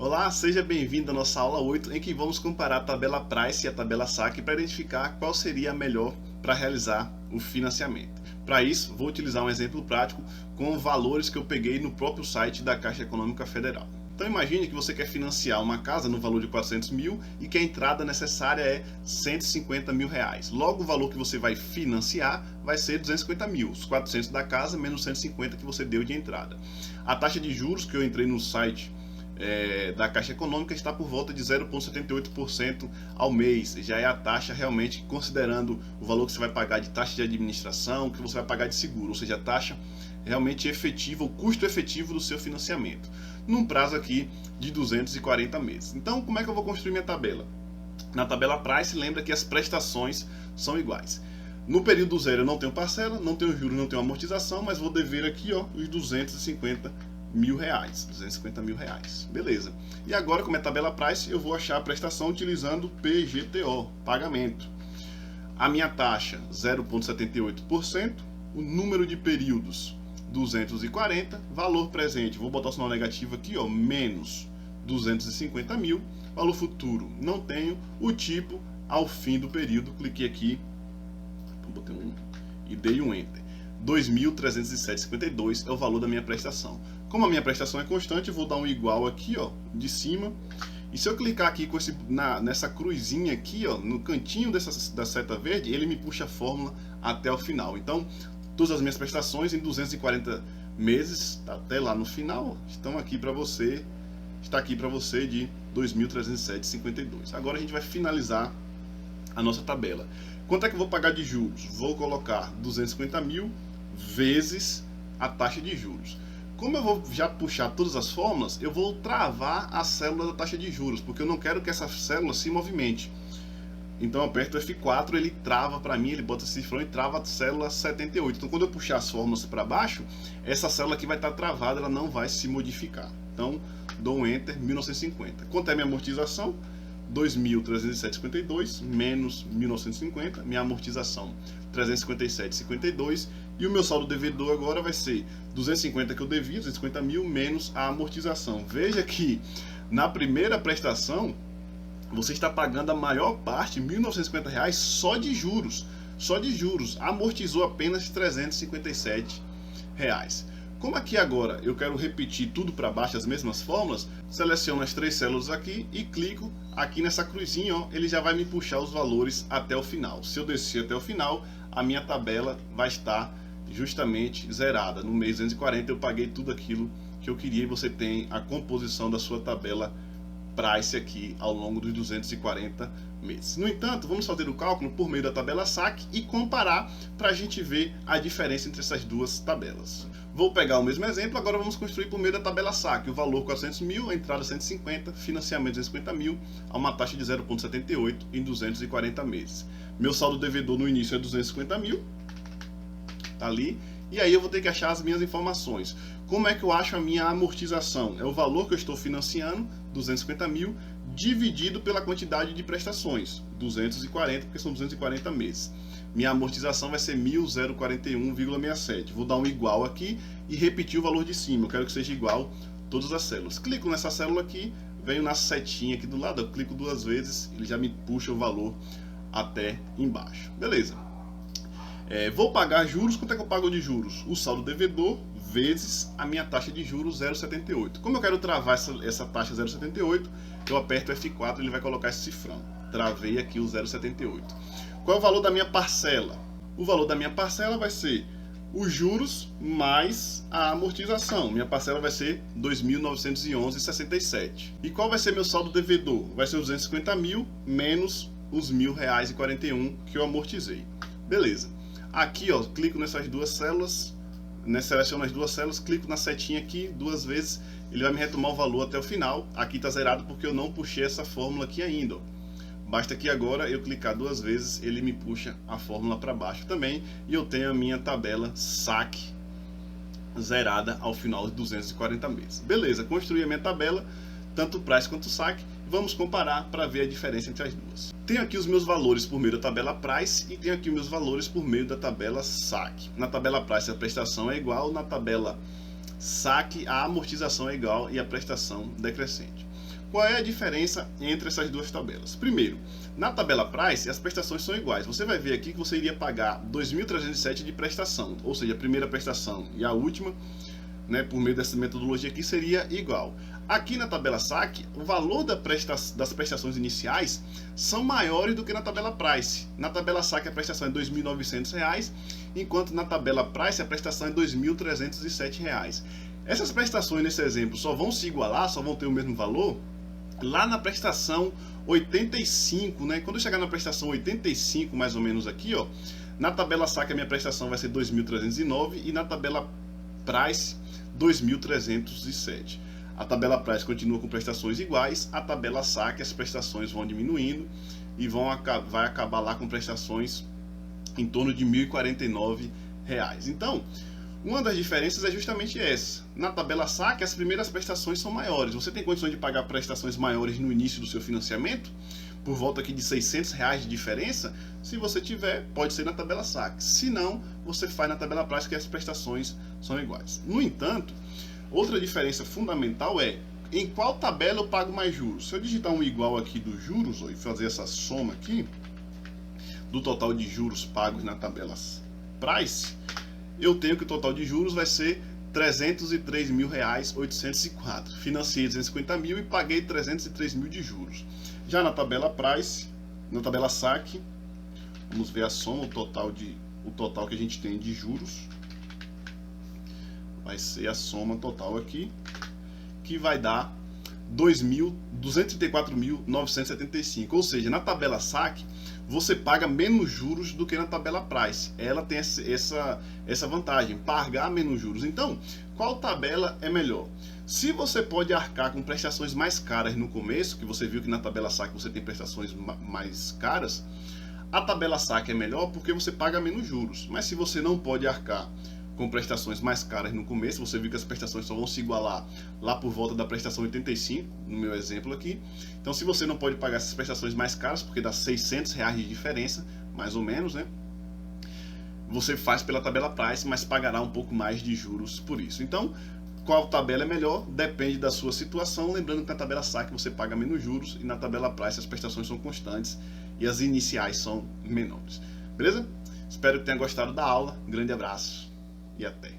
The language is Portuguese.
Olá, seja bem-vindo à nossa aula 8, em que vamos comparar a tabela Price e a tabela Saque para identificar qual seria a melhor para realizar o financiamento. Para isso, vou utilizar um exemplo prático com valores que eu peguei no próprio site da Caixa Econômica Federal. Então imagine que você quer financiar uma casa no valor de 400 mil e que a entrada necessária é 150 mil reais. Logo, o valor que você vai financiar vai ser 250 mil, os 400 da casa menos 150 que você deu de entrada. A taxa de juros que eu entrei no site da Caixa Econômica está por volta de 0,78% ao mês. Já é a taxa realmente considerando o valor que você vai pagar de taxa de administração, que você vai pagar de seguro, ou seja, a taxa realmente efetiva, o custo efetivo do seu financiamento, num prazo aqui de 240 meses. Então, como é que eu vou construir minha tabela? Na tabela Price, lembra que as prestações são iguais. No período zero eu não tenho parcela, não tenho juros, não tenho amortização, mas vou dever aqui os 250 mil reais, 250 mil reais, beleza. E agora, como é tabela Price, eu vou achar a prestação utilizando PGTO, pagamento. A minha taxa 0,78%, o número de períodos 240, valor presente, vou botar o sinal negativo aqui, menos 250 mil, valor futuro não tenho, o tipo ao fim do período, cliquei aqui, botei e dei um Enter. 2.307,52 é o valor da minha prestação. Como a minha prestação é constante, eu vou dar um igual aqui, de cima. E se eu clicar aqui com nessa cruzinha aqui, no cantinho da seta verde, ele me puxa a fórmula até o final. Então, todas as minhas prestações em 240 meses, até lá no final, estão aqui para você. Está aqui para você de 2.307,52. Agora a gente vai finalizar a nossa tabela. Quanto é que eu vou pagar de juros? Vou colocar 250 mil vezes a taxa de juros. Como eu vou já puxar todas as fórmulas, eu vou travar a célula da taxa de juros, porque eu não quero que essa célula se movimente. Então eu aperto F4, ele trava para mim, ele bota esse cifrão e trava a célula 78. Então quando eu puxar as fórmulas para baixo, essa célula aqui vai estar travada, ela não vai se modificar. Então dou um Enter, 1950. Quanto é minha amortização? 2.307,52 menos 1.950, minha amortização 357,52 e o meu saldo devedor agora vai ser 250 que eu devia, 250 mil menos a amortização. Veja que na primeira prestação você está pagando a maior parte, R$ 1.950 só de juros, amortizou apenas R$ 357. Como aqui agora eu quero repetir tudo para baixo, as mesmas fórmulas, seleciono as três células aqui e clico aqui nessa cruzinha, ele já vai me puxar os valores até o final. Se eu descer até o final, a minha tabela vai estar justamente zerada. No mês 240 eu paguei tudo aquilo que eu queria e você tem a composição da sua tabela Price aqui ao longo dos 240 meses. No entanto, vamos fazer o cálculo por meio da tabela Saque e comparar para a gente ver a diferença entre essas duas tabelas. Vou pegar o mesmo exemplo, agora vamos construir por meio da tabela Saque. O valor 400 mil, a entrada 150, financiamento 250 mil, a uma taxa de 0,78 em 240 meses. Meu saldo devedor no início é 250 mil, tá ali. E aí eu vou ter que achar as minhas informações. Como é que eu acho a minha amortização? É o valor que eu estou financiando, 250 mil, dividido pela quantidade de prestações, 240, porque são 240 meses. Minha amortização vai ser 1.041,67. Vou dar um igual aqui e repetir o valor de cima. Eu quero que seja igual todas as células. Clico nessa célula aqui, venho na setinha aqui do lado, eu clico duas vezes, ele já me puxa o valor até embaixo. Beleza. Vou pagar juros. Quanto é que eu pago de juros? O saldo devedor vezes a minha taxa de juros 0,78. Como eu quero travar essa taxa 0,78, eu aperto F4 e ele vai colocar esse cifrão. Travei aqui o 0,78. Qual é o valor da minha parcela? O valor da minha parcela vai ser os juros mais a amortização. Minha parcela vai ser 2.911,67. E qual vai ser meu saldo devedor? Vai ser os 250 mil menos os R$ 1.041 que eu amortizei. Beleza. Aqui, clico nessas duas células, seleciono as duas células, clico na setinha aqui duas vezes, ele vai me retomar o valor até o final. Aqui está zerado porque eu não puxei essa fórmula aqui ainda. Basta que agora eu clicar duas vezes, ele me puxa a fórmula para baixo também e eu tenho a minha tabela Saque zerada ao final de 240 meses. Beleza, construí a minha tabela, tanto Price quanto Saque. Vamos comparar para ver a diferença entre as duas. Tenho aqui os meus valores por meio da tabela Price e tenho aqui os meus valores por meio da tabela Saque. Na tabela Price a prestação é igual, na tabela Saque a amortização é igual e a prestação decrescente. qual é a diferença entre essas duas tabelas? Primeiro, na tabela Price, as prestações são iguais. Você vai ver aqui que você iria pagar 2.307 de prestação, ou seja, a primeira prestação e a última, né, por meio dessa metodologia aqui, seria igual. Aqui na tabela SAC, o valor das prestações iniciais são maiores do que na tabela Price. Na tabela SAC a prestação é R$ 2.900, enquanto na tabela Price a prestação é R$ 2.307. Essas prestações nesse exemplo só vão se igualar, só vão ter o mesmo valor lá na prestação 85, né? Quando eu chegar na prestação 85, mais ou menos aqui, ó, na tabela SAC a minha prestação vai ser 2.309 e na tabela Price 2.307. A tabela Price continua com prestações iguais, a tabela SAC as prestações vão diminuindo e vai acabar lá com prestações em torno de R$ 1.049. Então, uma das diferenças é justamente essa. Na tabela SAC, as primeiras prestações são maiores. Você tem condições de pagar prestações maiores no início do seu financiamento, por volta aqui de R$ 600 de diferença. Se você tiver, pode ser na tabela SAC. Se não, você faz na tabela Price, que as prestações são iguais. No entanto, outra diferença fundamental é em qual tabela eu pago mais juros. Se eu digitar um igual aqui dos juros e fazer essa soma aqui do total de juros pagos na tabela Price, eu tenho que o total de juros vai ser R$ 303.804. Financiei 250 mil e paguei 303 mil de juros. Já na tabela Price, na tabela SAC, vamos ver a soma, o total que a gente tem de juros. Vai ser a soma total aqui, que vai dar 234.975. Ou seja, na tabela SAC, você paga menos juros do que na tabela Price. Ela tem essa vantagem, pagar menos juros. Então, qual tabela é melhor? Se você pode arcar com prestações mais caras no começo, que você viu que na tabela SAC você tem prestações mais caras, a tabela SAC é melhor porque você paga menos juros. Mas se você não pode arcar com prestações mais caras no começo, você viu que as prestações só vão se igualar lá por volta da prestação 85, no meu exemplo aqui. Então, se você não pode pagar essas prestações mais caras, porque dá R$ 600 de diferença, mais ou menos, né? Você faz pela tabela Price, mas pagará um pouco mais de juros por isso. Então, qual tabela é melhor? Depende da sua situação. Lembrando que na tabela SAC você paga menos juros e na tabela Price as prestações são constantes e as iniciais são menores. Beleza? Espero que tenha gostado da aula. Um grande abraço e até.